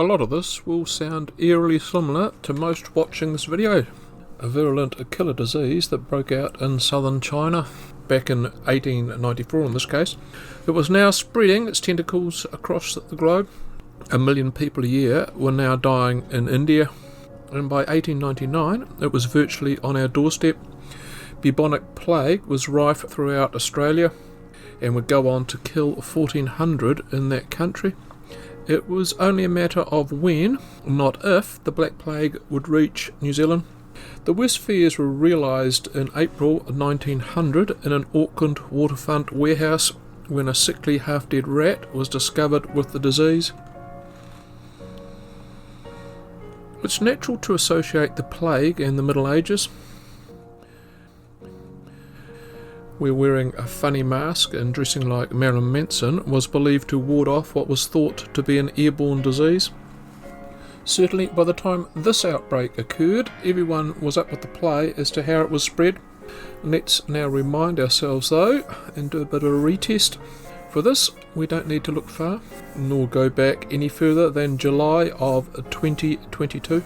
lot of this will sound eerily similar to most watching this video. A virulent killer disease that broke out in southern China back in 1894 in this case. It was now spreading its tentacles across the globe. 1 million people a year were now dying in India, and by 1899 it was virtually on our doorstep. Bubonic Plague was rife throughout Australia and would go on to kill 1,400 in that country. It was only a matter of when, not if, the Black Plague would reach New Zealand. The worst fears were realised in April 1900 in an Auckland waterfront warehouse when a sickly half-dead rat was discovered with the disease. It's natural to associate the plague and the Middle Ages, where wearing a funny mask and dressing like Marilyn Manson was believed to ward off what was thought to be an airborne disease. Certainly by the time this outbreak occurred, everyone was up with the play as to how it was spread. Let's now remind ourselves though, and do a bit of a retest. For this, we don't need to look far, nor go back any further than July of 2022.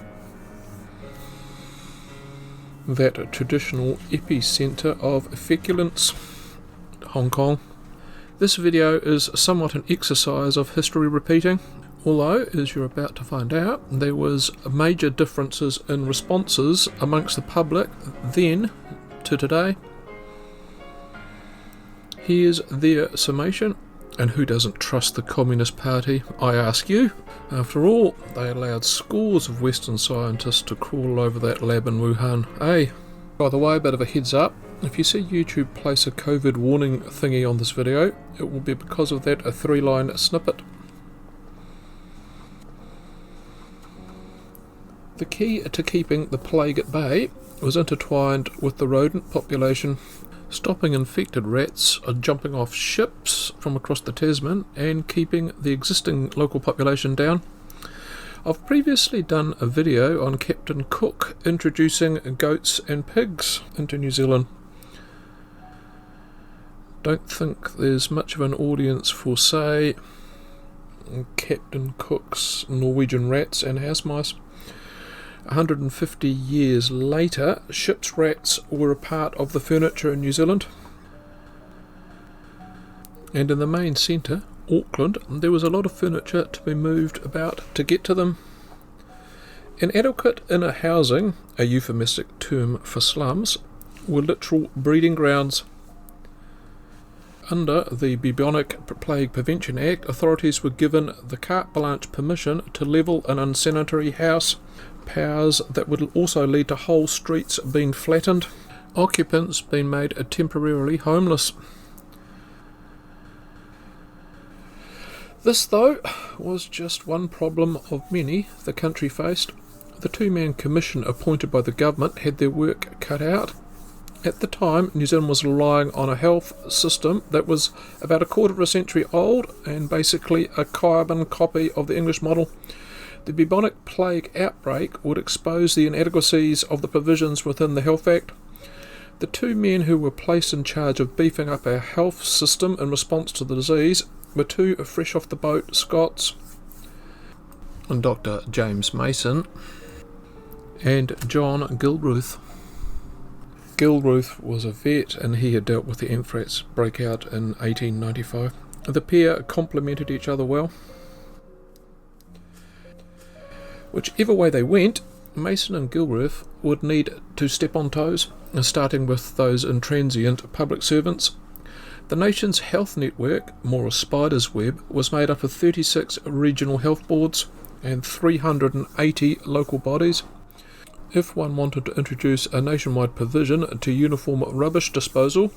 That traditional epicentre of feculence, Hong Kong. This video is somewhat an exercise of history repeating, although, as you're about to find out, there was major differences in responses amongst the public then to today. Here's their summation. And who doesn't trust the Communist Party, I ask you? After all, they allowed scores of Western scientists to crawl over that lab in Wuhan, eh? By the way, a bit of a heads up, if you see YouTube place a COVID warning thingy on this video, it will be because of that 3-line snippet. The key to keeping the plague at bay was intertwined with the rodent population, stopping infected rats jumping off ships from across the Tasman and keeping the existing local population down. I've previously done a video on Captain Cook introducing goats and pigs into New Zealand. Don't think there's much of an audience for, say, Captain Cook's Norwegian rats and house mice. 150 years later, ship's rats were a part of the furniture in New Zealand. And in the main centre, Auckland, there was a lot of furniture to be moved about to get to them. Inadequate inner housing, a euphemistic term for slums, were literal breeding grounds. Under the Bubonic Plague Prevention Act, authorities were given the carte blanche permission to level an unsanitary house, powers that would also lead to whole streets being flattened, occupants being made temporarily homeless. This, though, was just one problem of many the country faced. The two-man commission appointed by the government had their work cut out. At the time, New Zealand was relying on a health system that was about a quarter of a century old and basically a carbon copy of the English model. The bubonic plague outbreak would expose the inadequacies of the provisions within the Health Act. The two men who were placed in charge of beefing up our health system in response to the disease were two fresh off the boat Scots, and Dr. James Mason and John Gilruth. Gilruth was a vet and he had dealt with the anthrax breakout in 1895. The pair complemented each other well. Whichever way they went, Mason and Gilruth would need to step on toes, starting with those intransient public servants. The nation's health network, more a spider's web, was made up of 36 regional health boards and 380 local bodies. If one wanted to introduce a nationwide provision to uniform rubbish disposal,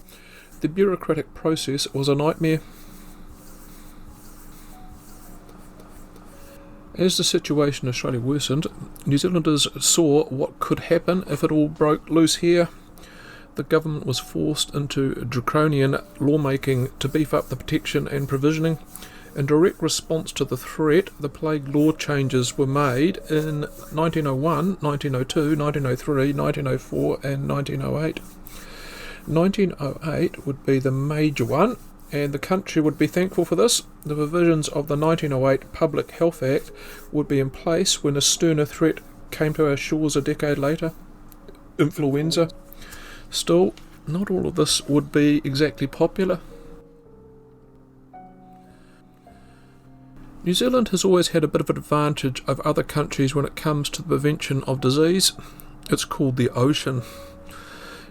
the bureaucratic process was a nightmare. As the situation in Australia worsened, New Zealanders saw what could happen if it all broke loose here. The government was forced into draconian lawmaking to beef up the protection and provisioning. In direct response to the threat, the plague law changes were made in 1901, 1902, 1903, 1904 and 1908. 1908 would be the major one, and the country would be thankful for this. The provisions of the 1908 Public Health Act would be in place when a sterner threat came to our shores a decade later: influenza. Still, not all of this would be exactly popular. New Zealand has always had a bit of an advantage over other countries when it comes to the prevention of disease. It's called the ocean.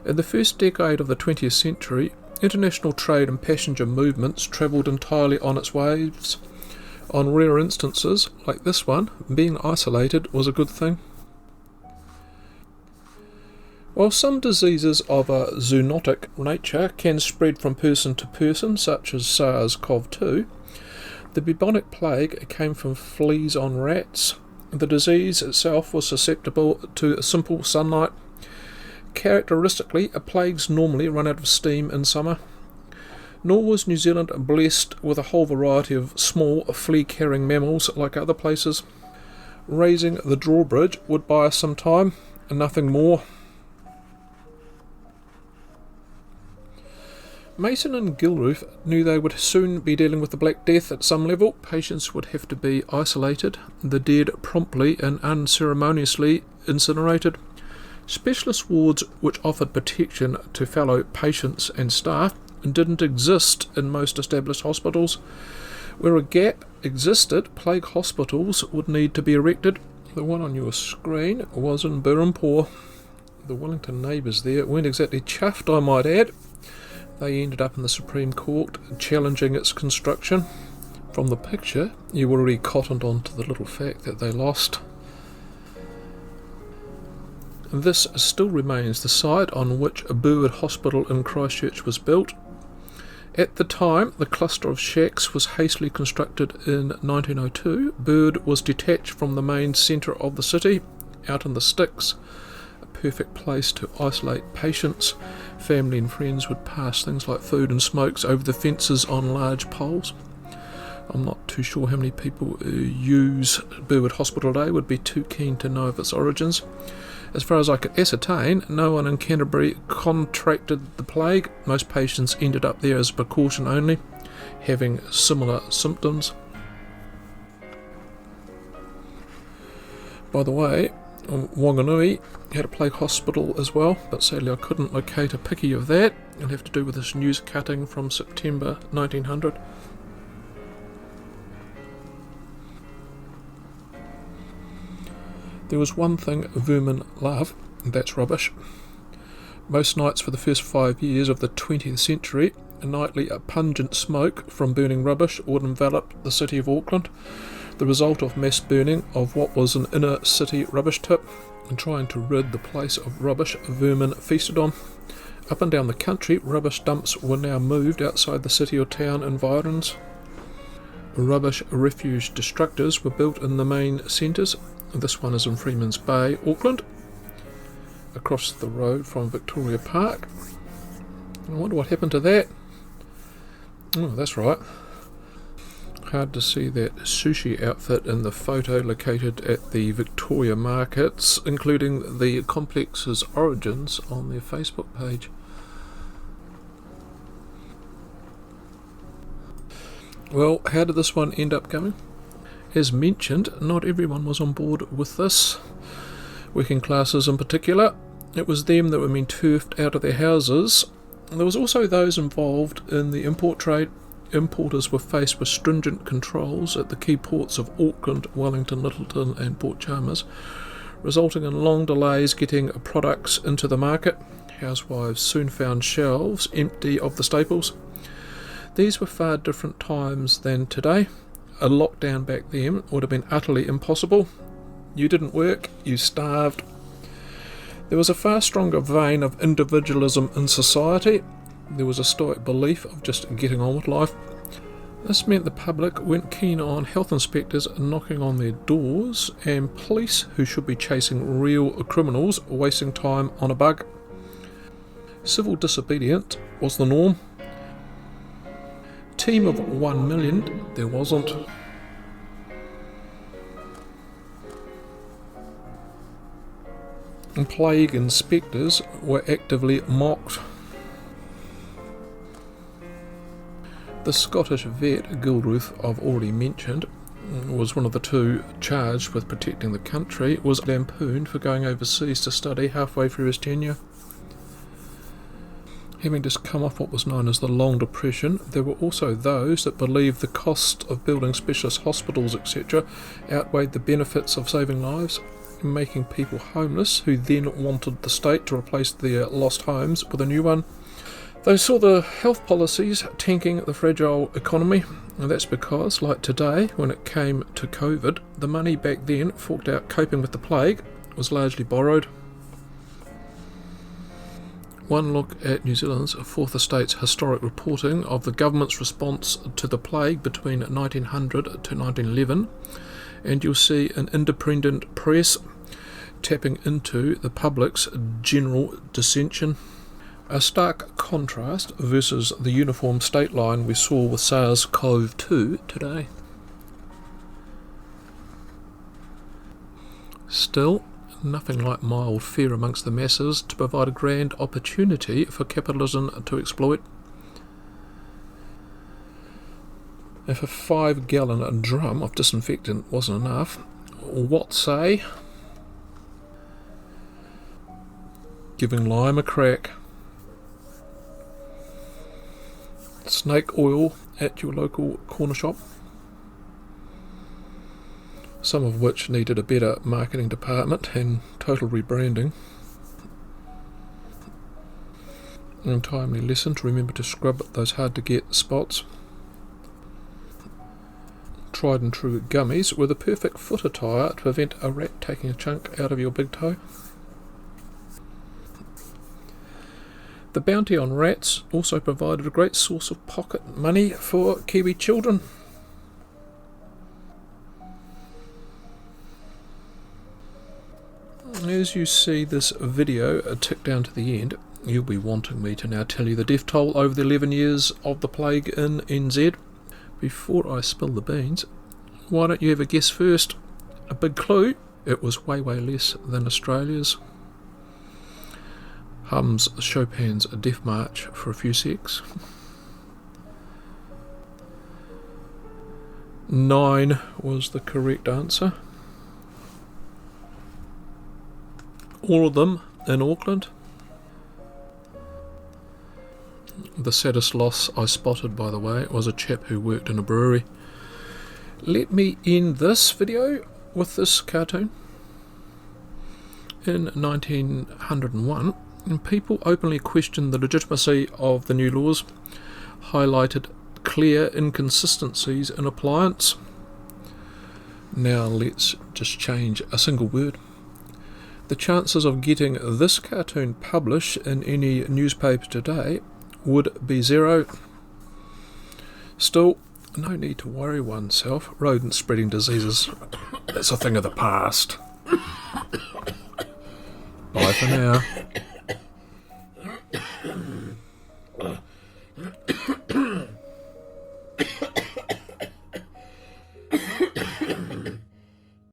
In the first decade of the 20th century, international trade and passenger movements travelled entirely on its waves. On rare instances, like this one, being isolated was a good thing. While some diseases of a zoonotic nature can spread from person to person, such as SARS-CoV-2, the bubonic plague came from fleas on rats. The disease itself was susceptible to simple sunlight. Characteristically, plagues normally run out of steam in summer. Nor was New Zealand blessed with a whole variety of small flea-carrying mammals like other places. Raising the drawbridge would buy us some time, and nothing more. Mason and Gilruth knew they would soon be dealing with the Black Death at some level. Patients would have to be isolated, the dead promptly and unceremoniously incinerated. Specialist wards which offered protection to fellow patients and staff didn't exist in most established hospitals. Where a gap existed, plague hospitals would need to be erected. The one on your screen was in Berhampore. The Wellington neighbours there weren't exactly chuffed, I might add. They ended up in the Supreme Court challenging its construction. From the picture, you already cottoned on to the little fact that they lost. This still remains the site on which a Burwood Hospital in Christchurch was built. At the time, the cluster of shacks was hastily constructed in 1902. Burwood was detached from the main centre of the city, out in the sticks. A perfect place to isolate patients. Family and friends would pass things like food and smokes over the fences on large poles. I'm not too sure how many people who use Burwood Hospital today would be too keen to know of its origins. As far as I could ascertain, no one in Canterbury contracted the plague. Most patients ended up there as a precaution only, having similar symptoms. By the way, Wanganui had a plague hospital as well, but sadly I couldn't locate a picky of that. It'll have to do with this news cutting from September 1900. There was one thing vermin love, and that's rubbish. Most nights for the first 5 years of the 20th century, nightly a pungent smoke from burning rubbish would envelop the city of Auckland, the result of mass burning of what was an inner city rubbish tip, and trying to rid the place of rubbish vermin feasted on. Up and down the country, rubbish dumps were now moved outside the city or town environs. Rubbish refuge destructors were built in the main centres. This one is in Freeman's Bay, Auckland, across the road from Victoria Park. I wonder what happened to that. Oh, that's right. Hard to see that sushi outfit in the photo located at the Victoria Markets, including the complex's origins on their Facebook page. Well, how did this one end up going? As mentioned, not everyone was on board with this. Working classes in particular. It was them that were being turfed out of their houses. There was also those involved in the import trade. Importers were faced with stringent controls at the key ports of Auckland, Wellington, Lyttelton and Port Chalmers, resulting in long delays getting products into the market. Housewives soon found shelves empty of the staples. These were far different times than today. A lockdown back then would have been utterly impossible. You didn't work, you starved. There was a far stronger vein of individualism in society. There was a stoic belief of just getting on with life. This meant the public weren't keen on health inspectors knocking on their doors and police who should be chasing real criminals wasting time on a bug. Civil disobedience was the norm. Team of 1 million, there wasn't. And plague inspectors were actively mocked. The Scottish vet, Gilruth, I've already mentioned, was one of the two charged with protecting the country, was lampooned for going overseas to study halfway through his tenure. Having just come off what was known as the Long Depression, there were also those that believed the cost of building specialist hospitals, etc., outweighed the benefits of saving lives, making people homeless, who then wanted the state to replace their lost homes with a new one. They saw the health policies tanking the fragile economy, and that's because, like today, when it came to COVID, the money back then forked out coping with the plague was largely borrowed. One look at New Zealand's Fourth Estate's historic reporting of the government's response to the plague between 1900 to 1911, and you'll see an independent press tapping into the public's general dissension. A stark contrast versus the uniform state line we saw with SARS-CoV-2 today. Still, nothing like mild fear amongst the masses to provide a grand opportunity for capitalism to exploit. If a 5-gallon drum of disinfectant wasn't enough, what say giving lime a crack? Snake oil at your local corner shop, some of which needed a better marketing department and total rebranding. And timely lesson to remember to scrub those hard to get spots. Tried and true gummies were the perfect foot attire to prevent a rat taking a chunk out of your big toe. The bounty on rats also provided a great source of pocket money for Kiwi children. As you see this video tick down to the end, you'll be wanting me to now tell you the death toll over the 11 years of the plague in NZ. Before I spill the beans, why don't you have a guess first? A big clue, it was way less than Australia's. Hums Chopin's Death March for a few secs. 9 was the correct answer. All of them in Auckland. The saddest loss I spotted, by the way, was a chap who worked in a brewery. Let me end this video with this cartoon. In 1901, people openly questioned the legitimacy of the new laws, highlighted clear inconsistencies in appliance. Now let's just change a single word. The chances of getting this cartoon published in any newspaper today would be 0. Still, no need to worry oneself. Rodent spreading diseases, that's a thing of the past. Bye for now.